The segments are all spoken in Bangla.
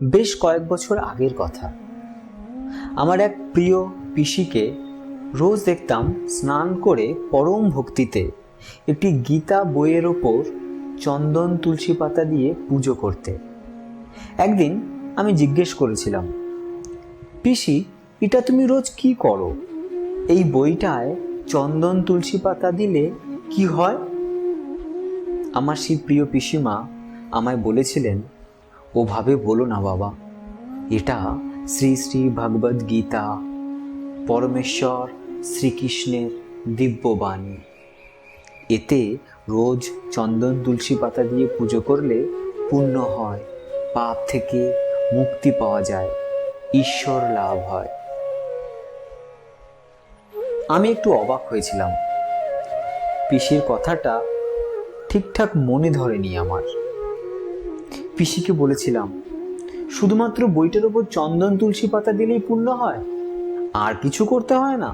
বেশ কয়েক বছর আগের কথা। আমার এক প্রিয় পিসিকে রোজ দেখতাম স্নান করে পরম ভক্তিতে একটি গীতা বইয়ের ওপর চন্দন তুলসী পাতা দিয়ে পুজো করতে। একদিন আমি জিজ্ঞেস করেছিলাম, পিসি, এটা তুমি রোজ কি করো? এই বইটায় চন্দন তুলসী পাতা দিলে কি হয়? আমার সেই প্রিয় পিসিমা আমায় বলেছিলেন, ওভাবে বলো না বাবা, এটা শ্রী শ্রী ভগবদ গীতা, পরমেশ্বর শ্রীকৃষ্ণের দিব্যবাণী। এতে রোজ চন্দন তুলসী পাতা দিয়ে পুজো করলে পুণ্য হয়, পাপ থেকে মুক্তি পাওয়া যায়, ঈশ্বর লাভ হয়। আমি একটু অবাক হয়েছিলাম। পিসির কথাটা ঠিকঠাক মনে ধরেনি আমার। পিসিকে বলেছিলাম, শুধুমাত্র বইটার ওপর চন্দন তুলসী পাতা দিলেই পুণ্য হয়, আর কিছু করতে হয় না?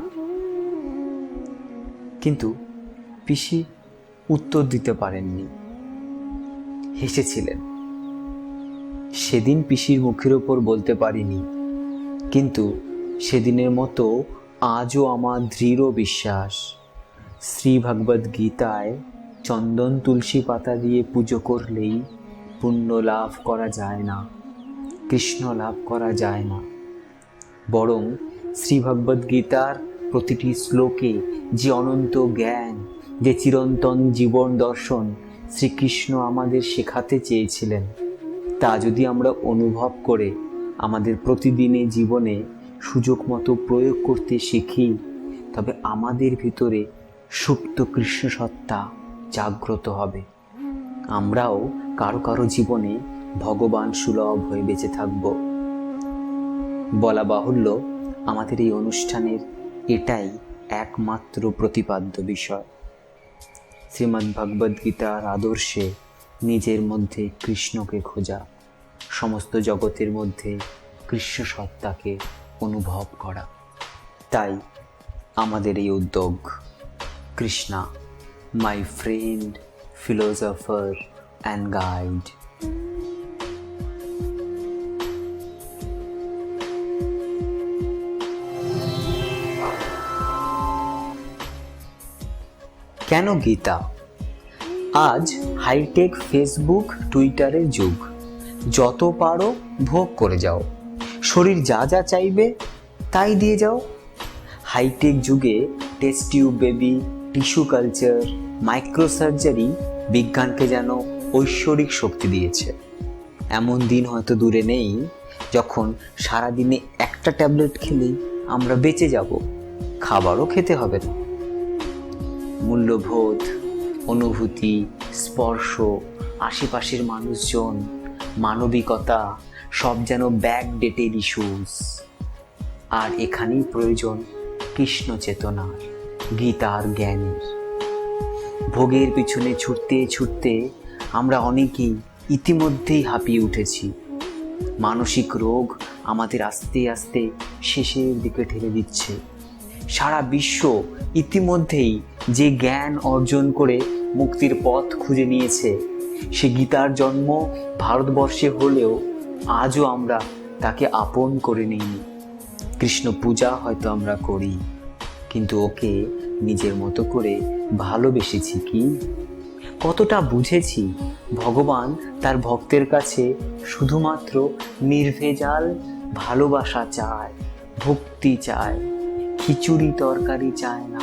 কিন্তু পিসি উত্তর দিতে পারেননি, হেসেছিলেন। সেদিন পিসির মুখের ওপর বলতে পারিনি, কিন্তু সেদিনের মতো আজও আমার দৃঢ় বিশ্বাস, শ্রী ভগবদ গীতায় চন্দন তুলসী পাতা দিয়ে পুজো করলেই পুণ্য লাভ করা যায় না, কৃষ্ণ লাভ করা যায় না। বরং শ্রী ভগবদ গীতার প্রতিটি শ্লোকে যে অনন্ত জ্ঞান, যে চিরন্তন জীবন দর্শন শ্রীকৃষ্ণ আমাদের শেখাতে চেয়েছিলেন, তা যদি আমরা অনুভব করে আমাদের প্রতিদিনের জীবনে সুযোগ মতো প্রয়োগ করতে শিখি, তবে আমাদের ভিতরে সুপ্ত কৃষ্ণ সত্তা জাগ্রত হবে। আমরাও কারো কারো জীবনে ভগবান সুলভ হয়ে বেঁচে থাকব। বলা বাহুল্য, আমাদের এই অনুষ্ঠানের এটাই একমাত্র প্রতিপাদ্য বিষয়। শ্রীমদ্ ভগবদ গীতার আদর্শে নিজের মধ্যে কৃষ্ণকে খোঁজা, সমস্ত জগতের মধ্যে কৃষ্ণ সত্তাকে অনুভব করা। তাই আমাদের এই উদ্যোগ, Krishna, my friend, philosopher and guide. কেন গীতা? আজ হাইটেক ফেসবুক টুইটারের যুগ। যত পারো ভোগ করে যাও, শরীর যা যা চাইবে তাই দিয়ে যাও। হাইটেক যুগে test tube baby, tissue culture, microsurgery বিজ্ঞানকে যেন ঐশ্বরিক শক্তি দিয়েছে। এমন দিন হয়তো দূরে নেই যখন সারাদিনে একটা ট্যাবলেট খেলেই আমরা বেঁচে যাব, খাবারও খেতে হবে না। মূল্যবোধ, অনুভূতি, স্পর্শ, আশেপাশের মানুষজন, মানবিকতা সব যেন ব্যাকডেটেড ইস্যুস। আর এখানেই প্রয়োজন কৃষ্ণ চেতনার, গীতার জ্ঞানের। ভোগের পিছনে ছুটতে ছুটতে আমরা অনেকেই ইতিমধ্যেই হাঁপিয়ে উঠেছি। মানসিক রোগ আমাদের আস্তে আস্তে শেষের দিকে ঠেলে দিচ্ছে। সারা বিশ্ব ইতিমধ্যেই যে জ্ঞান অর্জন করে মুক্তির পথ খুঁজে নিয়েছে, সে গীতার জন্ম ভারতবর্ষে হলেও আজও আমরা তাকে আপন করে নিইনি। কৃষ্ণ পূজা হয়তো আমরা করি, কিন্তু ওকে নিজের মতো করে ভালোবেসেছি কি? কতটা বুঝেছি ভগবান তার ভক্তের কাছে শুধুমাত্র নির্ভেজাল ভালোবাসা চায়, ভক্তি চায়, খিচুড়ি তরকারি চায় না।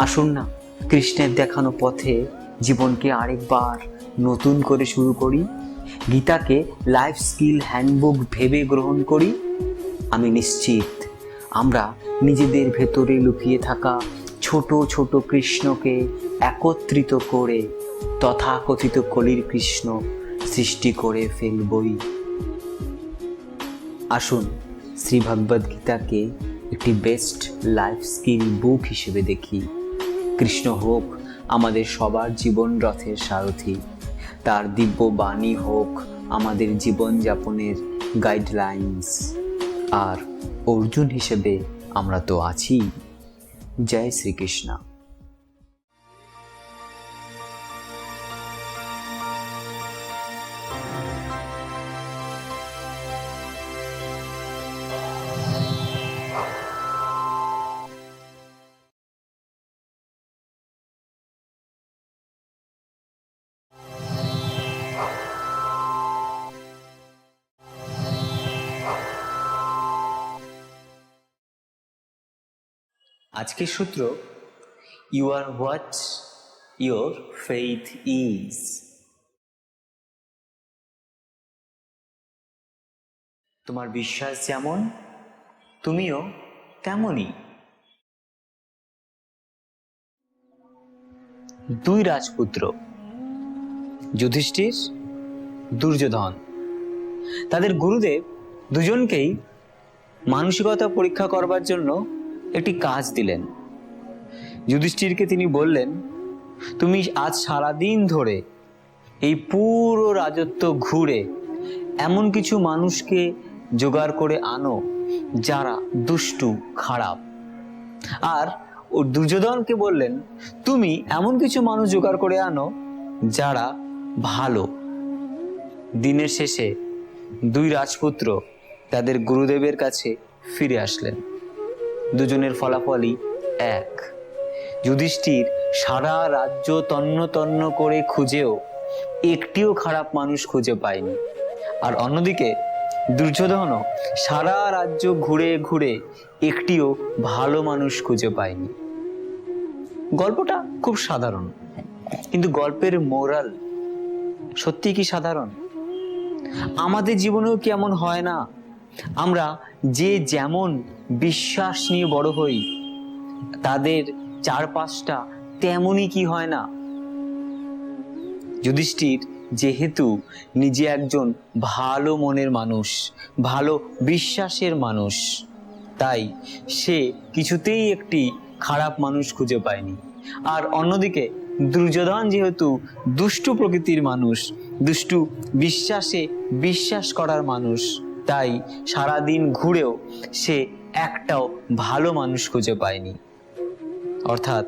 আসুন না, কৃষ্ণের দেখানো পথে জীবনকে আরেকবার নতুন করে শুরু করি। গীতাকে লাইফ স্কিল হ্যান্ডবুক ভেবে গ্রহণ করি। আমি নিশ্চিত আমরা নিজেদের ভেতরে লুকিয়ে থাকা ছোট ছোট কৃষ্ণকে একত্রিত করে তথাকথিত কলির কৃষ্ণ সৃষ্টি করে ফেলবই। আসুন শ্রী ভগবদ গীতাকে একটি বেস্ট লাইফ স্কিল বুক হিসেবে দেখি। কৃষ্ণ হোক আমাদের সবার জীবন রথের সারথি, তার দিব্য বাণী হোক আমাদের জীবনযাপনের গাইডলাইন্স। আর অর্জুন হিসেবে আমরা তো আছি। জয় শ্রীকৃষ্ণ। আজকের সূত্র, you are what your faith is. তোমার বিশ্বাস যেমন, তুমিও তেমনই। দুই রাজপুত্র, যুধিষ্ঠির, দুর্যোধন, তাদের গুরুদেব দুজনকেই মানসিকতা পরীক্ষা করবার জন্য একটি কাজ দিলেন। যুধিষ্ঠিরকে তিনি বললেন, তুমি আজ সারাদিন ধরে এই পুরো রাজত্ব ঘুরে এমন কিছু মানুষকে জোগাড় করে আনো যারা দুষ্টু, খারাপ। আর ও দুর্যোধনকে বললেন, তুমি এমন কিছু মানুষ জোগাড় করে আনো যারা ভালো। দিনের শেষে দুই রাজপুত্র তাদের গুরুদেবের কাছে ফিরে আসলেন। দুজনের ফলাফলই এক। যুধিষ্ঠির সারা রাজ্য তন্ন তন্ন করে খুঁজেও একটিও খারাপ মানুষ খুঁজে পায়নি। আর অন্যদিকে দুর্যোধনও সারা রাজ্য ঘুরে ঘুরে একটিও ভালো মানুষ খুঁজে পায়নি। গল্পটা খুব সাধারণ, কিন্তু গল্পের মোরাল সত্যি কি সাধারণ? আমাদের জীবনেও কি এমন হয় না, আমরা যে যেমন বিশ্বাস নিয়ে বড় হই, তাদের চারপাশটা তেমনই কি হয় না? যুধিষ্ঠির যেহেতু নিজে একজন ভালো মনের মানুষ, ভালো বিশ্বাসের মানুষ, তাই সে কিছুতেই একটি খারাপ মানুষ খুঁজে পায়নি। আর অন্যদিকে দুর্যোধন যেহেতু দুষ্টু প্রকৃতির মানুষ, দুষ্টু বিশ্বাসে বিশ্বাস করার মানুষ, তাই সারাদিন ঘুরেও সে একটাও ভালো মানুষ খুঁজে পায়নি। অর্থাৎ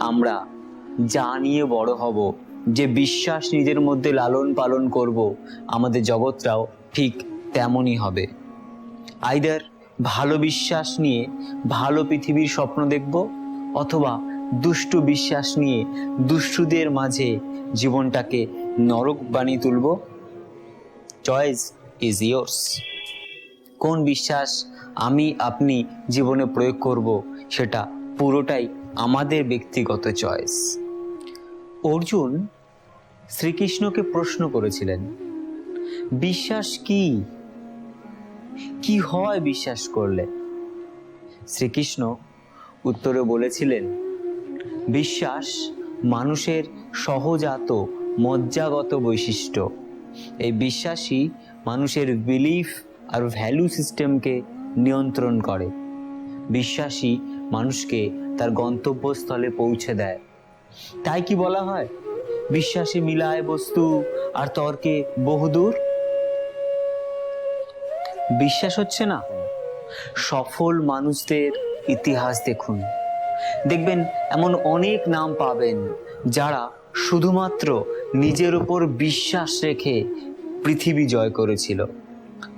আমরা যা নিয়ে বড় হব, যে বিশ্বাস নিজের মধ্যে লালন পালন করব, আমাদের জগৎটাও ঠিক তেমনই হবে। আইদার ভালো বিশ্বাস নিয়ে ভালো পৃথিবীর স্বপ্ন দেখব, অথবা দুষ্টু বিশ্বাস নিয়ে দুষ্টুদের মাঝে জীবনটাকে নরক বানিয়ে তুলব। Choice is yours. কোন বিশ্বাস আমি আপনি জীবনে প্রয়োগ করব, সেটা পুরোটাই আমাদের ব্যক্তিগত চয়েস। অর্জুন শ্রীকৃষ্ণকে প্রশ্ন করেছিলেন, বিশ্বাস কি? কি হয় বিশ্বাস করলে? শ্রীকৃষ্ণ উত্তরে বলেছিলেন, বিশ্বাস মানুষের সহজাত মজ্জাগত বৈশিষ্ট্য। এই বিশ্বাসই মানুষের বিলিফ আর ভ্যালু সিস্টেমকে নিয়ন্ত্রণ করে। বিশ্বাসই মানুষকে তার গন্তব্যস্থলে পৌঁছে দেয়। তাই কি বলা হয়, বিশ্বাসে মিলায় বস্তু আর তর্কে বহুদূর। বিশ্বাস হচ্ছে না? সফল মানুষদের ইতিহাস দেখুন, দেখবেন এমন অনেক নাম পাবেন যারা শুধুমাত্র নিজের উপর বিশ্বাস রেখে পৃথিবী জয় করেছিল,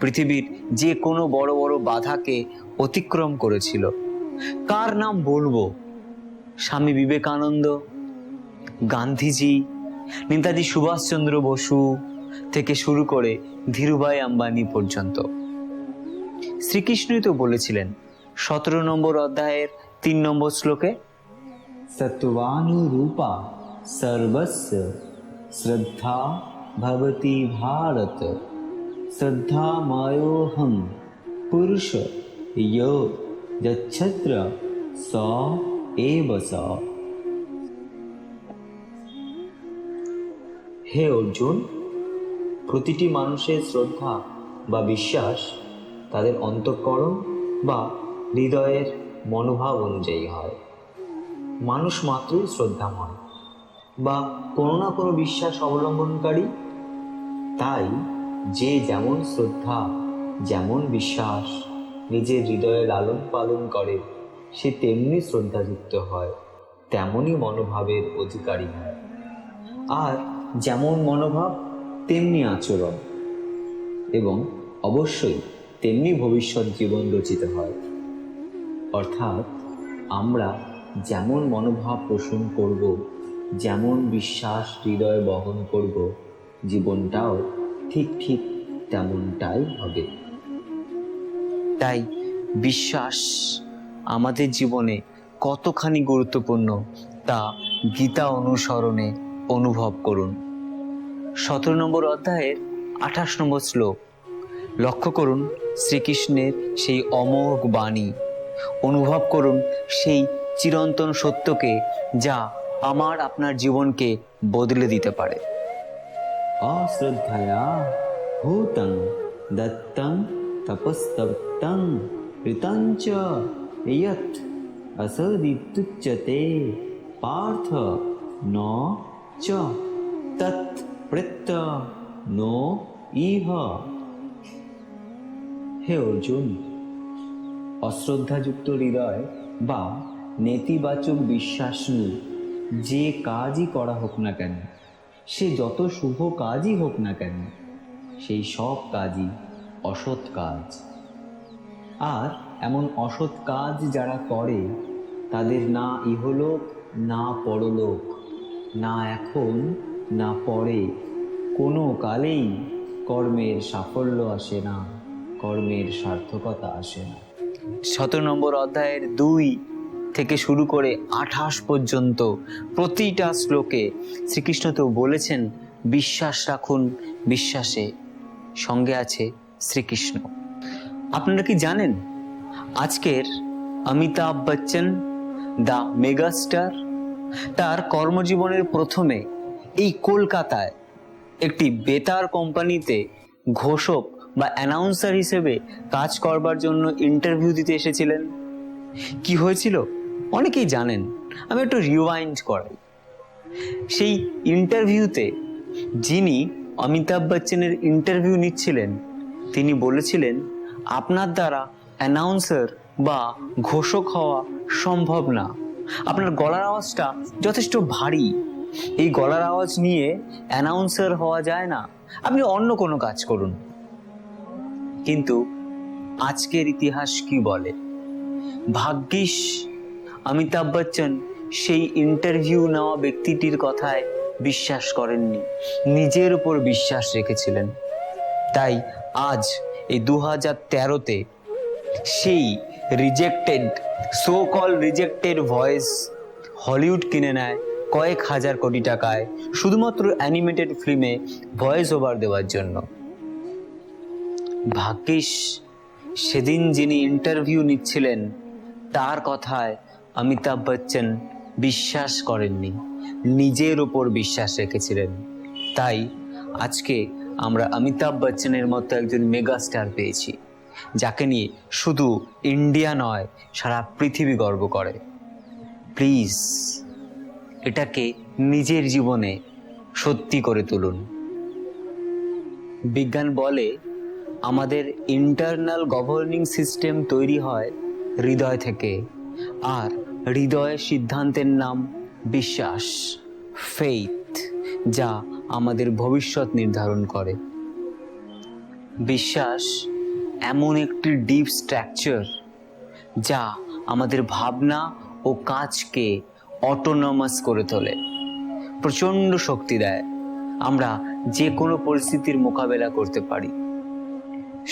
পৃথিবীর যে কোনো বড় বড় বাধাকে অতিক্রম করেছিল। কার নাম বলবো? স্বামী বিবেকানন্দ, গান্ধীজি, নেতাজি সুভাষচন্দ্র বসু থেকে শুরু করে ধীরুভাই আম্বানি পর্যন্ত। শ্রীকৃষ্ণই তো বলেছিলেন 17 নম্বর অধ্যায়ের 3 নম্বর শ্লোকে, সত্ত্বানুরূপা সর্বস্য শ্রদ্ধা ভবতি ভারত, শ্রদ্ধাময়োহং পুরুষ ইয়ো যচ্ছত্র স এব স। হে অর্জুন, প্রতিটি মানুষের শ্রদ্ধা বা বিশ্বাস তাদের অন্তঃকরণ বা হৃদয়ের মনোভাব অনুযায়ী হয়। মানুষ মাত্রই শ্রদ্ধাময় বা কোনো না কোনো বিশ্বাস অবলম্বনকারী। তাই যে যেমন শ্রদ্ধা, যেমন বিশ্বাস নিজের হৃদয়ে লালন পালন করে, সে তেমনি শ্রদ্ধাযুক্ত হয়, তেমনই মনোভাবের অধিকারী হয়। আর যেমন মনোভাব তেমনি আচরণ, এবং অবশ্যই তেমনি ভবিষ্যৎ জীবন রচিত হয়। অর্থাৎ আমরা যেমন মনোভাব পোষণ করব, যেমন বিশ্বাস হৃদয়ে বহন করব, জীবনটাও ঠিক ঠিক তেমনটাই হবে। তাই বিশ্বাস আমাদের জীবনে কতখানি গুরুত্বপূর্ণ তা গীতা অনুসরণে অনুভব করুন। 17 নম্বর অধ্যায়ের 28 নম্বর শ্লোক লক্ষ্য করুন। শ্রীকৃষ্ণের সেই অমোঘ বাণী অনুভব করুন, সেই চিরন্তন সত্যকে যা আমার আপনার জীবনকে বদলে দিতে পারে। অশ্রদ্ধয়া ভূতং দত্তং তপস্তপ্তং ঋতঞ্চ ইয়ৎ অসদিত্যুচ্যতে পার্থ ন চ তৎ প্রত্য নো ইহ। হে অর্জুন, অশ্রদ্ধাযুক্ত হৃদয় বা নেতিবাচক বিশ্বাস নিয়ে যে কাজই করা হোক না কেন, সে যত শুভ কাজই হোক না কেন, সেই সব কাজই অসৎ কাজ। আর এমন অসৎ কাজ যারা করে তাদের না ইহলোক না পরলোক, না এখন না পরে, কোনো কালেই কর্মের সাফল্য আসে না, কর্মের সার্থকতা আসে না। 17 নম্বর অধ্যায়ের 2 থেকে শুরু করে 28 পর্যন্ত প্রতিটা শ্লোকে শ্রীকৃষ্ণ তো বলেছেন বিশ্বাস রাখুন, বিশ্বাসে সঙ্গে আছে শ্রীকৃষ্ণ। আপনারা কি জানেন আজকের অমিতাভ বচ্চন দ্য মেগাস্টার তার কর্মজীবনের প্রথমে এই কলকাতায় একটি বেতার কোম্পানিতে ঘোষক বা অ্যানাউন্সার হিসেবে কাজ করবার জন্য ইন্টারভিউ দিতে এসেছিলেন। কি হয়েছিল অনেকেই জানেন, আমি একটু রিওয়াইন্ড করাই। সেই ইন্টারভিউতে যিনি অমিতাভ বচ্চনের ইন্টারভিউ নিচ্ছিলেন তিনি বলেছিলেন, আপনার দ্বারা অ্যানাউন্সার বা ঘোষক হওয়া সম্ভব না, আপনার গলার আওয়াজটা যথেষ্ট ভারী, এই গলার আওয়াজ নিয়ে অ্যানাউন্সার হওয়া যায় না, আপনি অন্য কোনো কাজ করুন। কিন্তু আজকের ইতিহাস কি বলে? ভাগ্যিস অমিতাভ বচ্চন সেই ইন্টারভিউ নেওয়া ব্যক্তিটির কথায় বিশ্বাস করেননি, নিজের উপর বিশ্বাস রেখেছিলেন। তাই আজ এই 2013-তে সেই rejected, so call rejected voice Hollywood কিনে নেয় কয়েক হাজার কোটি টাকায় শুধুমাত্র অ্যানিমেটেড ফিল্মে ভয়েস ওভার দেওয়ার জন্য। ভাগ্যিস সেদিন যিনি ইন্টারভিউ নিচ্ছিলেন তার কথায় অমিতাভ বচ্চন বিশ্বাস করেননি, নিজের ওপর বিশ্বাস রেখেছিলেন। তাই আজকে আমরা অমিতাভ বচ্চনের মতো একজন মেগাস্টার পেয়েছি, যাকে নিয়ে শুধু ইন্ডিয়া নয় সারা পৃথিবী গর্ব করে। প্লিজ এটাকে নিজের জীবনে সত্যি করে তুলুন। বিজ্ঞান বলে আমাদের ইন্টারনাল গভর্নিং সিস্টেম তৈরি হয় হৃদয় থেকে, আর হৃদয়ের সিদ্ধান্তের নাম বিশ্বাস, ফেইথ, যা আমাদের ভবিষ্যৎ নির্ধারণ করে। বিশ্বাস এমন একটি ডিপ স্ট্রাকচার যা আমাদের ভাবনা ও কাজকে অটোনমাস করে তোলে, প্রচণ্ড শক্তি দেয়, আমরা যে কোনো পরিস্থিতির মোকাবেলা করতে পারি,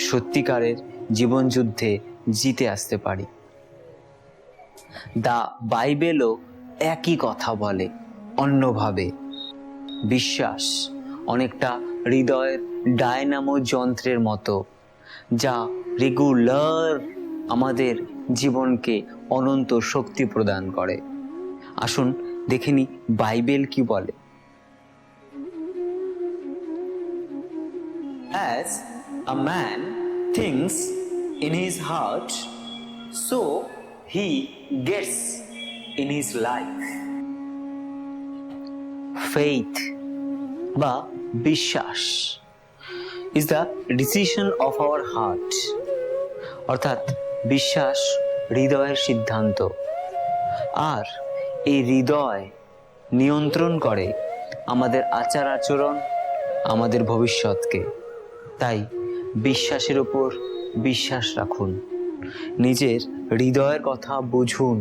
সত্যিকারের জীবনযুদ্ধে জিতে আসতে পারি। দ্য বাইবেলও একই কথা বলে অন্যভাবে। বিশ্বাস অনেকটা হৃদয়ের ডায়নামো যন্ত্রের মতো, যা রেগুলার আমাদের জীবনকে অনন্ত শক্তি প্রদান করে। আসুন দেখে নিই বাইবেল কি বলে। As a man thinks in his heart, so he gets in his life. Faith বা বিশ্বাস is the decision of our heart, অর্থাৎ বিশ্বাস হৃদয়ের সিদ্ধান্ত, আর এই হৃদয় নিয়ন্ত্রণ করে আমাদের আচার আচরণ, আমাদের ভবিষ্যৎকে। তাই বিশ্বাসের উপর বিশ্বাস রাখুন, নিজের হৃদয়ের কথা বুঝুন,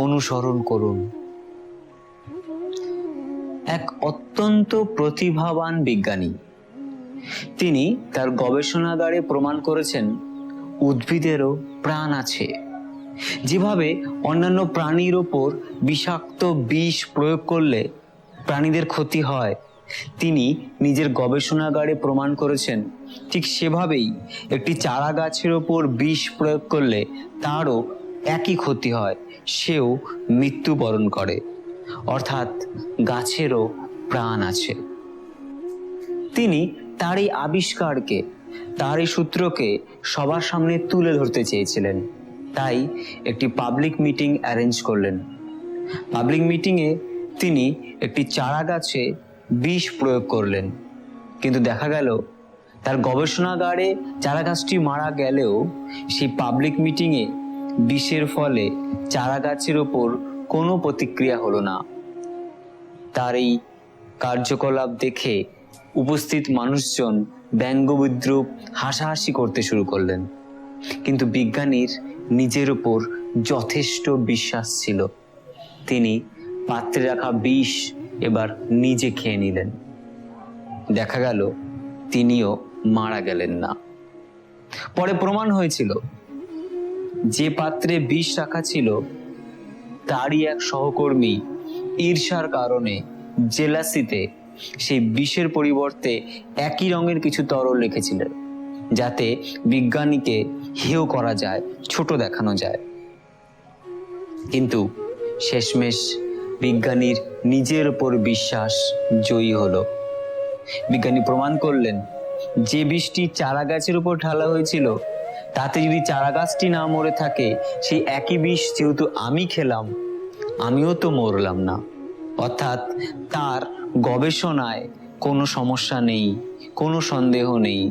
অনুসরণ করুন। এক অত্যন্ত প্রতিভাবান বিজ্ঞানী, তিনি তার গবেষণাগারে প্রমাণ করেছেন উদ্ভিদেরও প্রাণ আছে, যেভাবে অন্যান্য প্রাণীর ওপর বিষাক্ত বিষ প্রয়োগ করলে প্রাণীদের ক্ষতি হয়, তিনি নিজের গবেষণাগারে প্রমাণ করেছেন ঠিক সেভাবেই একটি চারা গাছের ওপর বিষ প্রয়োগ করলে তারও একই ক্ষতি হয়, সেও মৃত্যুবরণ করে। অর্থাৎ গাছেরও প্রাণ আছে। তিনি তার এই আবিষ্কারকে, তার এই সূত্রকে সবার সামনে তুলে ধরতে চেয়েছিলেন, তাই একটি পাবলিক মিটিং অ্যারেঞ্জ করলেন। পাবলিক মিটিংয়ে তিনি একটি চারা গাছে বিষ প্রয়োগ করলেন, কিন্তু দেখা গেল তার গবেষণাগারে চারা গাছটি মারা গেলেও সেই পাবলিক মিটিংয়ে বিষের ফলে চারা গাছের ওপর কোনো প্রতিক্রিয়া হলো না। তার এই কার্যকলাপ দেখে উপস্থিত মানুষজন ব্যঙ্গবিদ্রূপ হাসাহাসি করতে শুরু করলেন, কিন্তু বিজ্ঞানীর নিজের উপর যথেষ্ট বিশ্বাস ছিল। তিনি পাত্রে রাখা বিষ এবার নিজে খেয়ে নিলেন। দেখা গেল তিনিও মারা গেলেন না। পরে প্রমাণ হয়েছিল যে পাত্রে বিষ রাখা ছিল তারই এক সহকর্মী ঈর্ষার কারণে, জেলাসিতে, সেই বিষের পরিবর্তে একই রঙের কিছু তরল রেখেছিলেন, যাতে বিজ্ঞানীকে হেয় করা যায়, ছোট দেখানো যায়। কিন্তু শেষমেশ বিজ্ঞানীর নিজের উপর বিশ্বাস জয়ী হলো। বিজ্ঞানী প্রমাণ করলেন যে বিষটি চারা গাছের উপর ঢালা হয়েছিল তাতে যদি চারা গাছটি না মরে থাকে, সেই একই বিষ যেহেতু আমি খেলাম, আমিও তো মরলাম না। অর্থাৎ তার গবেষণায় কোনো সমস্যা নেই, কোনো সন্দেহ নেই,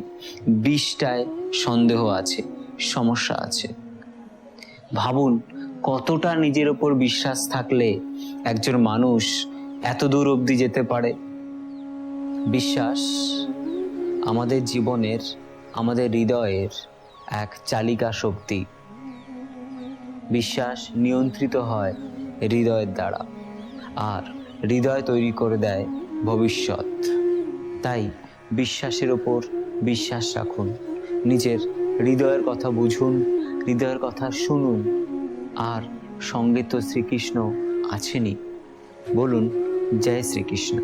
বিষটায় সন্দেহ আছে, সমস্যা আছে। ভাবুন কতটা নিজের ওপর বিশ্বাস থাকলে একজন মানুষ এত দূর অবধি যেতে পারে। বিশ্বাস আমাদের জীবনের, আমাদের হৃদয়ের এক চালিকা শক্তি। বিশ্বাস নিয়ন্ত্রিত হয় হৃদয়ের দ্বারা, আর হৃদয় তৈরি করে দেয় ভবিষ্যৎ। তাই বিশ্বাসের ওপর বিশ্বাস রাখুন, নিজের হৃদয়ের কথা বুঝুন, হৃদয়ের কথা শুনুন, আর সঙ্গে তো শ্রীকৃষ্ণ আছেনই। বলুন জয় শ্রীকৃষ্ণ।